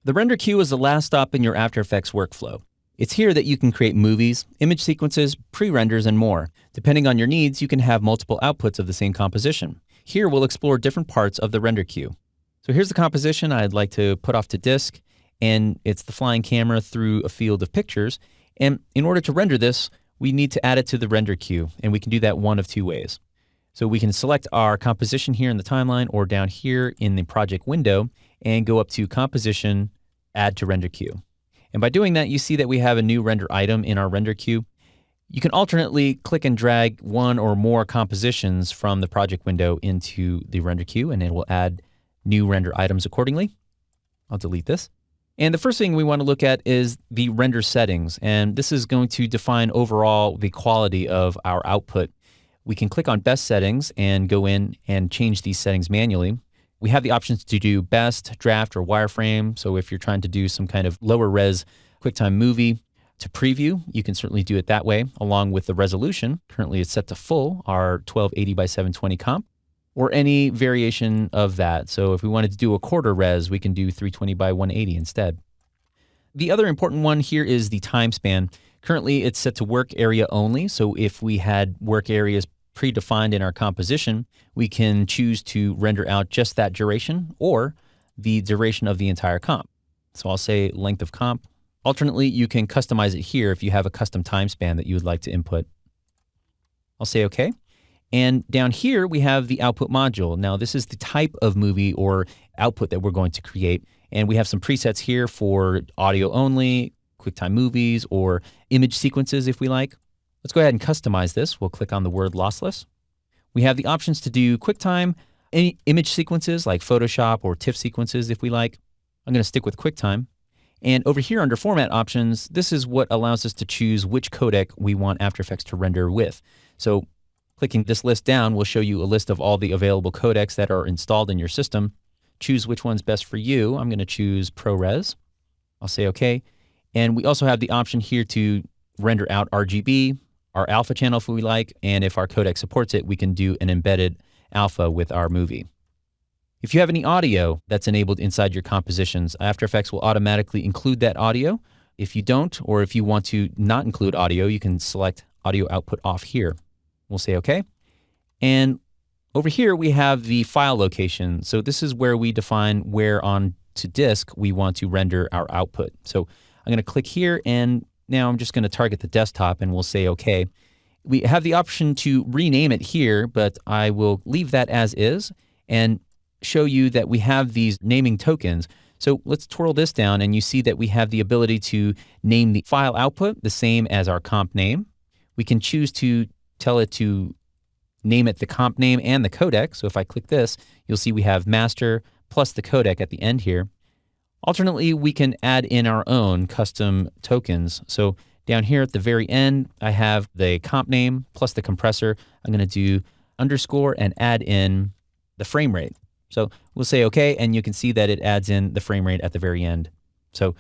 The render queue is the last stop in your After Effects workflow. It's here that you can create movies, image sequences, pre-renders, and more. Depending on your needs, you can have multiple outputs of the same composition. Here, we'll explore different parts of the render queue. So here's the composition I'd like to put off to disk, and it's the flying camera through a field of pictures. And in order to render this, we need to add it to the render queue, and we can do that one of two ways. So we can select our composition here in the timeline or down here in the project window and go up to Composition, Add to Render Queue. And by doing that, you see that we have a new render item in our render queue. You can alternately click and drag one or more compositions from the project window into the render queue, and it will add new render items accordingly. I'll delete this. And the first thing we want to look at is the render settings, and this is going to define overall the quality of our output. We can click on Best Settings and go in and change these settings manually. We have the options to do Best, Draft, or Wireframe. So if you're trying to do some kind of lower res QuickTime movie to preview, you can certainly do it that way, along with the resolution. Currently it's set to full, our 1280 by 720 comp, or any variation of that. So if we wanted to do a quarter res, we can do 320 by 180 instead. The other important one here is the time span. Currently it's set to work area only. So if we had work areas predefined in our composition, we can choose to render out just that duration or the duration of the entire comp. So I'll say length of comp. Alternately, you can customize it here if you have a custom time span that you would like to input. I'll say OK. And down here, we have the output module. Now, this is the type of movie or output that we're going to create. And we have some presets here for audio only, QuickTime movies, or image sequences if we like. Let's go ahead and customize this. We'll click on the word lossless. We have the options to do QuickTime, any image sequences like Photoshop or TIFF sequences if we like. I'm going to stick with QuickTime. And over here under Format Options, this is what allows us to choose which codec we want After Effects to render with. So clicking this list down will show you a list of all the available codecs that are installed in your system. Choose which one's best for you. I'm going to choose ProRes. I'll say OK. And we also have the option here to render out RGB, our alpha channel if we like, and if our codec supports it, we can do an embedded alpha with our movie. If you have any audio that's enabled inside your compositions, After Effects will automatically include that audio. If you don't, or if you want to not include audio, you can select Audio Output Off here. We'll say OK. And over here, we have the file location. So this is where we define where on to disk we want to render our output. So I'm going to click here, and now I'm just going to target the desktop, and we'll say OK. We have the option to rename it here, but I will leave that as is and show you that we have these naming tokens. So let's twirl this down, and you see that we have the ability to name the file output the same as our comp name. We can choose to tell it to name it the comp name and the codec. So if I click this, you'll see we have master plus the codec at the end here. Alternately, we can add in our own custom tokens. So down here at the very end, I have the comp name plus the compressor. I'm going to do underscore and add in the frame rate. So we'll say OK, and you can see that it adds in the frame rate at the very end. So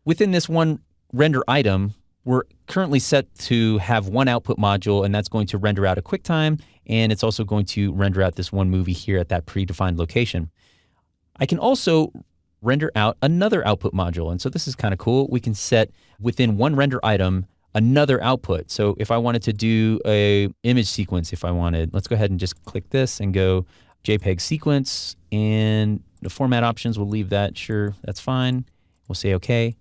within this one render item, we're currently set to have one output module, and that's going to render out a QuickTime, and it's also going to render out this one movie here at that predefined location. I can also render out another output module, and so this is kind of cool. We can set within one render item another output. So if I wanted to do a image sequence, let's go ahead and just click this and go JPEG sequence, and the format options, we'll leave that. Sure, that's fine. We'll say OK.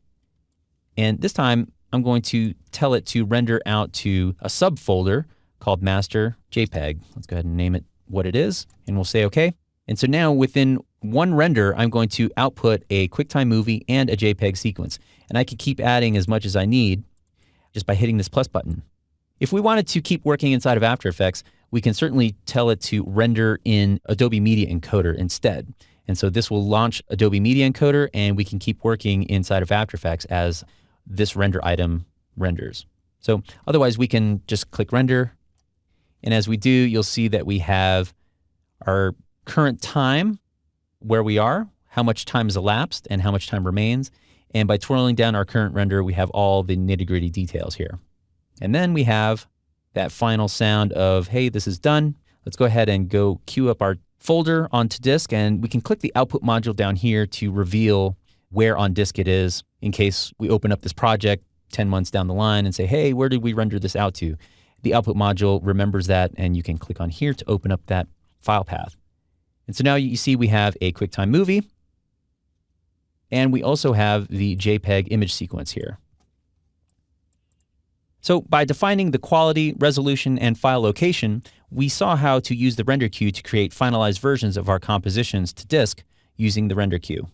And this time, I'm going to tell it to render out to a subfolder called master JPEG. Let's go ahead and name it what it is, and we'll say OK. And so now within one render, I'm going to output a QuickTime movie and a JPEG sequence. And I can keep adding as much as I need just by hitting this plus button. If we wanted to keep working inside of After Effects, we can certainly tell it to render in Adobe Media Encoder instead. And so this will launch Adobe Media Encoder, and we can keep working inside of After Effects as this render item renders. So otherwise, we can just click render. And as we do, you'll see that we have our current time, where we are, how much time has elapsed, and how much time remains. And by twirling down our current render, we have all the nitty-gritty details here. And then we have that final sound of, hey, this is done. Let's go ahead and go queue up our folder onto disk, and we can click the output module down here to reveal where on disk it is in case we open up this project 10 months down the line and say, hey, where did we render this out to? The output module remembers that, and you can click on here to open up that file path. And so now you see we have a QuickTime movie, and we also have the JPEG image sequence here. So by defining the quality, resolution, and file location, we saw how to use the render queue to create finalized versions of our compositions to disk using the render queue.